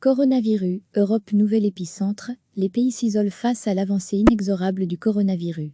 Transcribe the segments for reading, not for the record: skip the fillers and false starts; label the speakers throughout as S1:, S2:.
S1: Coronavirus, Europe nouvel épicentre, les pays s'isolent face à l'avancée inexorable du coronavirus.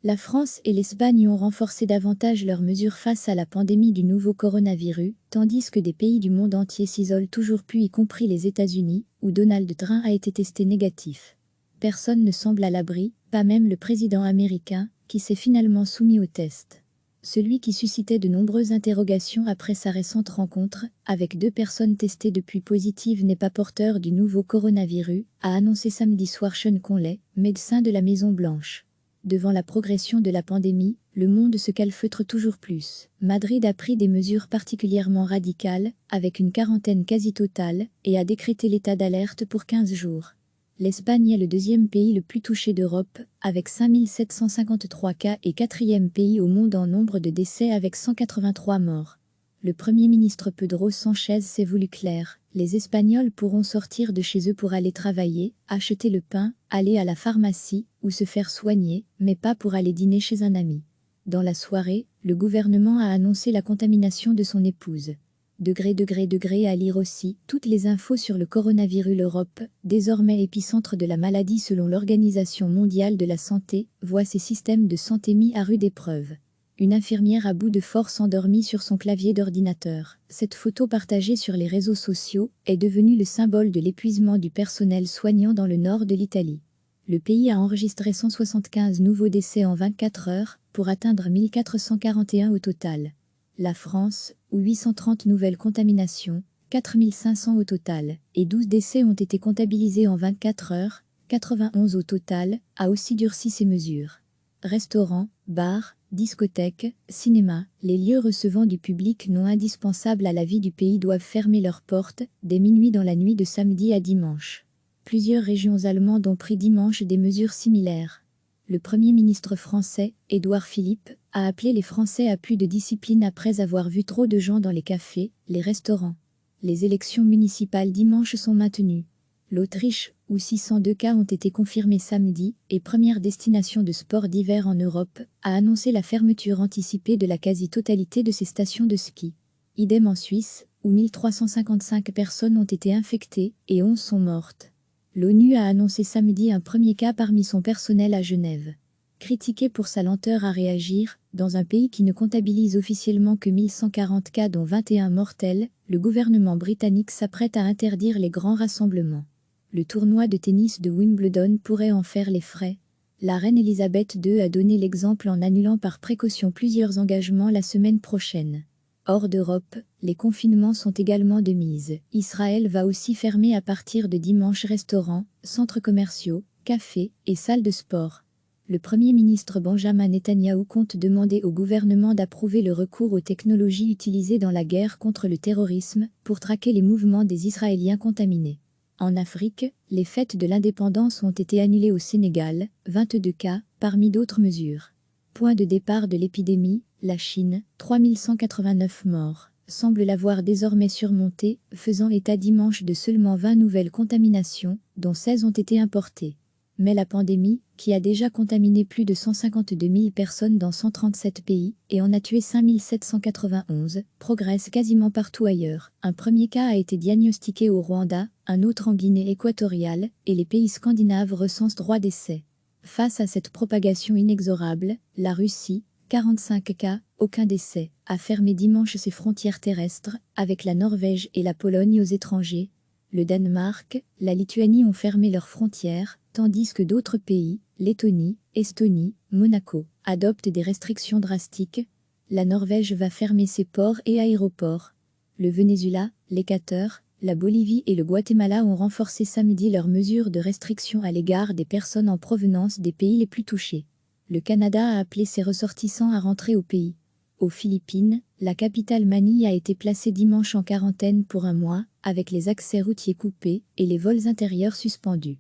S1: La France et l'Espagne ont renforcé davantage leurs mesures face à la pandémie du nouveau coronavirus, tandis que des pays du monde entier s'isolent toujours plus, y compris les États-Unis, où Donald Trump a été testé négatif. Personne ne semble à l'abri, pas même le président américain, qui s'est finalement soumis au test. Celui qui suscitait de nombreuses interrogations après sa récente rencontre, avec 2 personnes testées depuis positives n'est pas porteur du nouveau coronavirus, a annoncé samedi soir Sean Conley, médecin de la Maison-Blanche. Devant la progression de la pandémie, le monde se calfeutre toujours plus. Madrid a pris des mesures particulièrement radicales, avec une quarantaine quasi totale, et a décrété l'état d'alerte pour 15 jours. L'Espagne est le 2e pays le plus touché d'Europe, avec 5753 cas et 4e pays au monde en nombre de décès avec 183 morts. Le Premier ministre Pedro Sánchez s'est voulu clair. Les Espagnols pourront sortir de chez eux pour aller travailler, acheter le pain, aller à la pharmacie ou se faire soigner, mais pas pour aller dîner chez un ami. Dans la soirée, le gouvernement a annoncé la contamination de son épouse. À lire aussi, toutes les infos sur le coronavirus. L'Europe, désormais épicentre de la maladie selon l'Organisation mondiale de la santé, voit ses systèmes de santé mis à rude épreuve. Une infirmière à bout de force endormie sur son clavier d'ordinateur. Cette photo partagée sur les réseaux sociaux est devenue le symbole de l'épuisement du personnel soignant dans le nord de l'Italie. Le pays a enregistré 175 nouveaux décès en 24 heures, pour atteindre 1441 au total. La France, où 830 nouvelles contaminations, 4500 au total, et 12 décès ont été comptabilisés en 24 heures, 91 au total, a aussi durci ses mesures. Restaurants, bars, discothèques, cinémas, les lieux recevant du public non indispensables à la vie du pays doivent fermer leurs portes, dès minuit dans la nuit de samedi à dimanche. Plusieurs régions allemandes ont pris dimanche des mesures similaires. Le Premier ministre français, Édouard Philippe, a appelé les Français à plus de discipline après avoir vu trop de gens dans les cafés, les restaurants. Les élections municipales dimanche sont maintenues. L'Autriche, où 602 cas ont été confirmés samedi, et première destination de sport d'hiver en Europe, a annoncé la fermeture anticipée de la quasi-totalité de ses stations de ski. Idem en Suisse, où 1355 personnes ont été infectées et 11 sont mortes. L'ONU a annoncé samedi un premier cas parmi son personnel à Genève. Critiqué pour sa lenteur à réagir, dans un pays qui ne comptabilise officiellement que 1140 cas dont 21 mortels, le gouvernement britannique s'apprête à interdire les grands rassemblements. Le tournoi de tennis de Wimbledon pourrait en faire les frais. La reine Elisabeth II a donné l'exemple en annulant par précaution plusieurs engagements la semaine prochaine. Hors d'Europe, les confinements sont également de mise. Israël va aussi fermer à partir de dimanche restaurants, centres commerciaux, cafés et salles de sport. Le Premier ministre Benjamin Netanyahou compte demander au gouvernement d'approuver le recours aux technologies utilisées dans la guerre contre le terrorisme pour traquer les mouvements des Israéliens contaminés. En Afrique, les fêtes de l'indépendance ont été annulées au Sénégal, 22 cas, parmi d'autres mesures. Point de départ de l'épidémie, la Chine, 3189 morts, semble l'avoir désormais surmonté, faisant état dimanche de seulement 20 nouvelles contaminations, dont 16 ont été importées. Mais la pandémie, qui a déjà contaminé plus de 152 000 personnes dans 137 pays et en a tué 5 791, progresse quasiment partout ailleurs. Un premier cas a été diagnostiqué au Rwanda, un autre en Guinée équatoriale, et les pays scandinaves recensent 3 décès. Face à cette propagation inexorable, la Russie, 45 cas, aucun décès, a fermé dimanche ses frontières terrestres, avec la Norvège et la Pologne aux étrangers. Le Danemark, la Lituanie ont fermé leurs frontières, tandis que d'autres pays, Lettonie, Estonie, Monaco, adoptent des restrictions drastiques. La Norvège va fermer ses ports et aéroports. Le Venezuela, l'Équateur, la Bolivie et le Guatemala ont renforcé samedi leurs mesures de restriction à l'égard des personnes en provenance des pays les plus touchés. Le Canada a appelé ses ressortissants à rentrer au pays. Aux Philippines, la capitale Manille a été placée dimanche en quarantaine pour un mois, avec les accès routiers coupés et les vols intérieurs suspendus.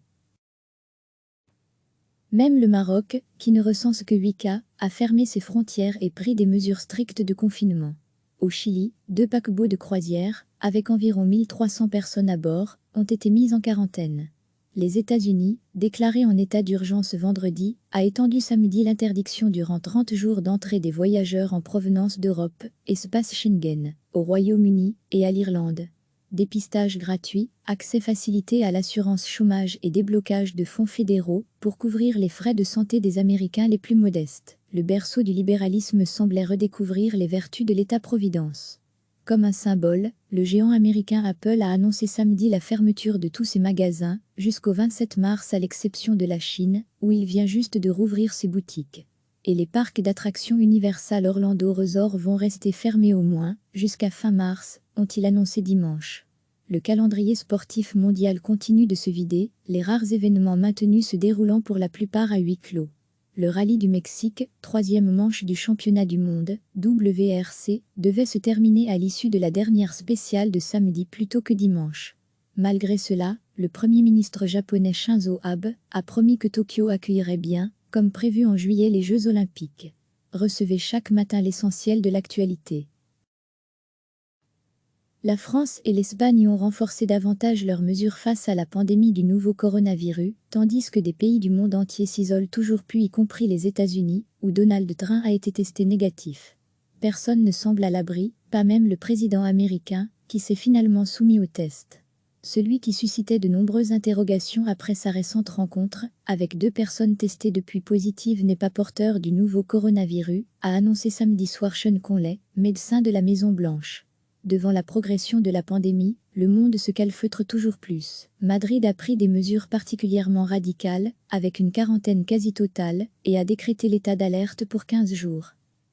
S1: Même le Maroc, qui ne recense que 8 cas, a fermé ses frontières et pris des mesures strictes de confinement. Au Chili, 2 paquebots de croisière, avec environ 1300 personnes à bord, ont été mis en quarantaine. Les États-Unis, déclarés en état d'urgence vendredi, a étendu samedi l'interdiction durant 30 jours d'entrée des voyageurs en provenance d'Europe, espace Schengen, au Royaume-Uni et à l'Irlande. Dépistage gratuit, accès facilité à l'assurance chômage et déblocage de fonds fédéraux pour couvrir les frais de santé des Américains les plus modestes. Le berceau du libéralisme semblait redécouvrir les vertus de l'État-providence. Comme un symbole, le géant américain Apple a annoncé samedi la fermeture de tous ses magasins, jusqu'au 27 mars à l'exception de la Chine, où il vient juste de rouvrir ses boutiques. Et les parcs d'attractions Universal Orlando Resort vont rester fermés au moins, jusqu'à fin mars, ont-ils annoncé dimanche. Le calendrier sportif mondial continue de se vider, les rares événements maintenus se déroulant pour la plupart à huis clos. Le rallye du Mexique, troisième manche du championnat du monde, WRC, devait se terminer à l'issue de la dernière spéciale de samedi plutôt que dimanche. Malgré cela, le Premier ministre japonais Shinzo Abe a promis que Tokyo accueillerait bien, comme prévu en juillet, les Jeux olympiques. Recevez chaque matin l'essentiel de l'actualité. La France et l'Espagne ont renforcé davantage leurs mesures face à la pandémie du nouveau coronavirus, tandis que des pays du monde entier s'isolent toujours plus, y compris les États-Unis, où Donald Trump a été testé négatif. Personne ne semble à l'abri, pas même le président américain, qui s'est finalement soumis au test. Celui qui suscitait de nombreuses interrogations après sa récente rencontre, avec 2 personnes testées depuis positives, n'est pas porteur du nouveau coronavirus, a annoncé samedi soir Sean Conley, médecin de la Maison-Blanche. Devant la progression de la pandémie, le monde se calfeutre toujours plus. Madrid a pris des mesures particulièrement radicales, avec une quarantaine quasi totale, et a décrété l'état d'alerte pour 15 jours.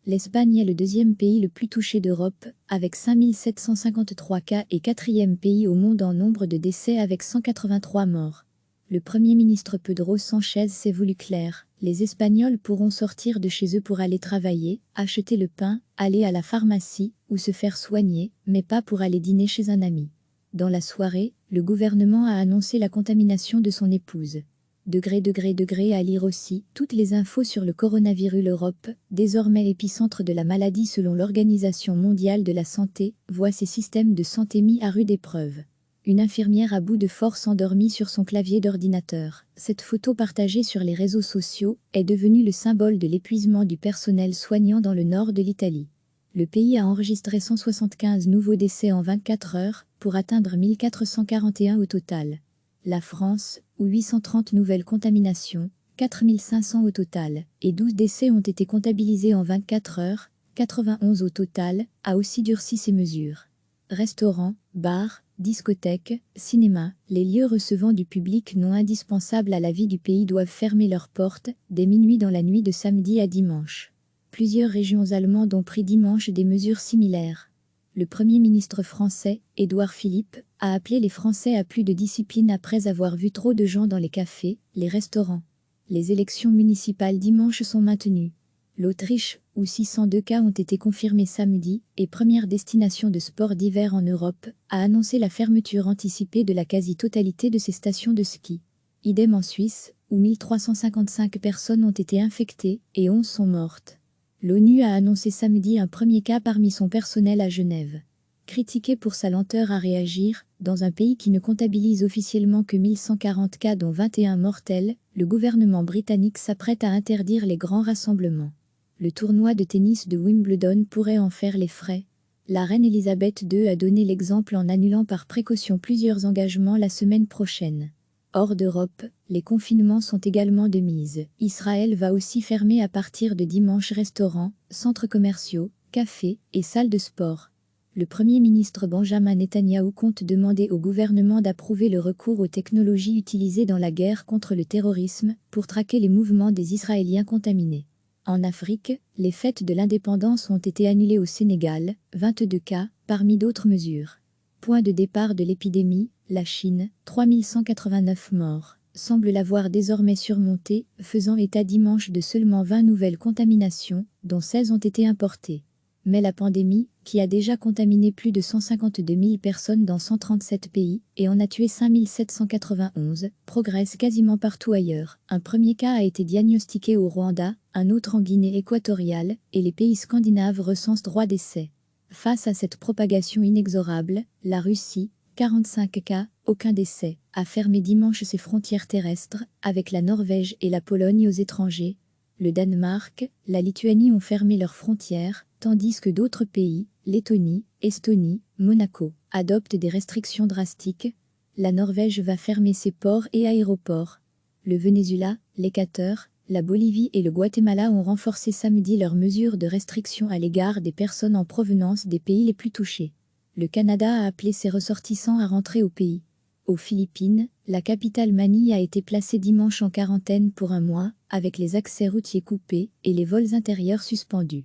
S1: L'Espagne est le 2e pays le plus touché d'Europe, avec 5753 cas et 4e pays au monde en nombre de décès avec 183 morts. Le Premier ministre Pedro Sánchez s'est voulu clair. Les Espagnols pourront sortir de chez eux pour aller travailler, acheter le pain, aller à la pharmacie ou se faire soigner, mais pas pour aller dîner chez un ami. Dans la soirée, le gouvernement a annoncé la contamination de son épouse. À lire aussi, toutes les infos sur le coronavirus. L'Europe, désormais épicentre de la maladie selon l'Organisation mondiale de la santé, voit ses systèmes de santé mis à rude épreuve. Une infirmière à bout de force endormie sur son clavier d'ordinateur. Cette photo partagée sur les réseaux sociaux est devenue le symbole de l'épuisement du personnel soignant dans le nord de l'Italie. Le pays a enregistré 175 nouveaux décès en 24 heures, pour atteindre 1441 au total. La France, où 830 nouvelles contaminations, 4500 au total, et 12 décès ont été comptabilisés en 24 heures, 91 au total, a aussi durci ses mesures. Restaurants, bars, discothèques, cinémas, les lieux recevant du public non indispensables à la vie du pays doivent fermer leurs portes, dès minuit dans la nuit de samedi à dimanche. Plusieurs régions allemandes ont pris dimanche des mesures similaires. Le Premier ministre français, Édouard Philippe, a appelé les Français à plus de discipline après avoir vu trop de gens dans les cafés, les restaurants. Les élections municipales dimanche sont maintenues. L'Autriche, où 602 cas ont été confirmés samedi, et première destination de sport d'hiver en Europe, a annoncé la fermeture anticipée de la quasi-totalité de ses stations de ski. Idem en Suisse, où 1355 personnes ont été infectées et 11 sont mortes. L'ONU a annoncé samedi un premier cas parmi son personnel à Genève. Critiqué pour sa lenteur à réagir, dans un pays qui ne comptabilise officiellement que 1140 cas dont 21 mortels, le gouvernement britannique s'apprête à interdire les grands rassemblements. Le tournoi de tennis de Wimbledon pourrait en faire les frais. La reine Elisabeth II a donné l'exemple en annulant par précaution plusieurs engagements la semaine prochaine. Hors d'Europe, les confinements sont également de mise. Israël va aussi fermer à partir de dimanche restaurants, centres commerciaux, cafés et salles de sport. Le Premier ministre Benjamin Netanyahou compte demander au gouvernement d'approuver le recours aux technologies utilisées dans la guerre contre le terrorisme pour traquer les mouvements des Israéliens contaminés. En Afrique, les fêtes de l'indépendance ont été annulées au Sénégal, 22 cas, parmi d'autres mesures. Point de départ de l'épidémie, la Chine, 3189 morts, semble l'avoir désormais surmonté, faisant état dimanche de seulement 20 nouvelles contaminations, dont 16 ont été importées. Mais la pandémie, qui a déjà contaminé plus de 152 000 personnes dans 137 pays et en a tué 5 791, progresse quasiment partout ailleurs. Un premier cas a été diagnostiqué au Rwanda, un autre en Guinée équatoriale, et les pays scandinaves recensent 3 décès. Face à cette propagation inexorable, la Russie, 45 cas, aucun décès, a fermé dimanche ses frontières terrestres, avec la Norvège et la Pologne aux étrangers. Le Danemark, la Lituanie ont fermé leurs frontières, tandis que d'autres pays, Lettonie, Estonie, Monaco adoptent des restrictions drastiques. La Norvège va fermer ses ports et aéroports. Le Venezuela, l'Équateur, la Bolivie et le Guatemala ont renforcé samedi leurs mesures de restriction à l'égard des personnes en provenance des pays les plus touchés. Le Canada a appelé ses ressortissants à rentrer au pays. Aux Philippines, la capitale Manille a été placée dimanche en quarantaine pour un mois, avec les accès routiers coupés et les vols intérieurs suspendus.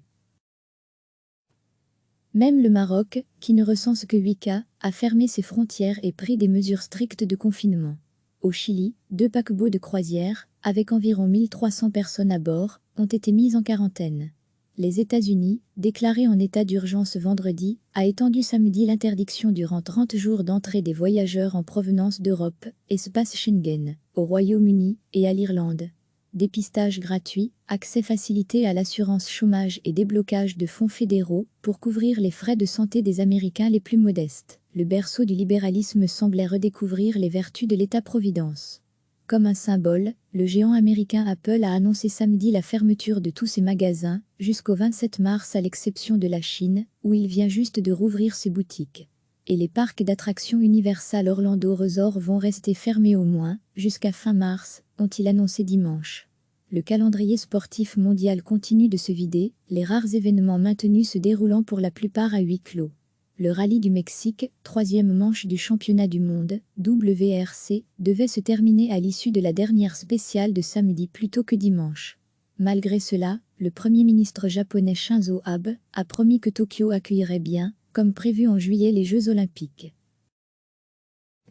S1: Même le Maroc, qui ne recense que 8 cas, a fermé ses frontières et pris des mesures strictes de confinement. Au Chili, 2 paquebots de croisière, avec environ 1300 personnes à bord, ont été mis en quarantaine. Les États-Unis, déclarés en état d'urgence vendredi, a étendu samedi l'interdiction durant 30 jours d'entrée des voyageurs en provenance d'Europe, espace Schengen, au Royaume-Uni et à l'Irlande. Dépistage gratuit, accès facilité à l'assurance chômage et déblocage de fonds fédéraux pour couvrir les frais de santé des Américains les plus modestes. Le berceau du libéralisme semblait redécouvrir les vertus de l'État-providence. Comme un symbole, le géant américain Apple a annoncé samedi la fermeture de tous ses magasins, jusqu'au 27 mars à l'exception de la Chine, où il vient juste de rouvrir ses boutiques. Et les parcs d'attractions Universal Orlando Resort vont rester fermés au moins, jusqu'à fin mars, ont-ils annoncé dimanche. Le calendrier sportif mondial continue de se vider, les rares événements maintenus se déroulant pour la plupart à huis clos. Le rallye du Mexique, 3e manche du championnat du monde, WRC, devait se terminer à l'issue de la dernière spéciale de samedi plutôt que dimanche. Malgré cela, le Premier ministre japonais Shinzo Abe a promis que Tokyo accueillerait bien, comme prévu en juillet, les Jeux olympiques.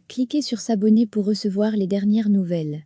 S1: Cliquez sur s'abonner pour recevoir les dernières nouvelles.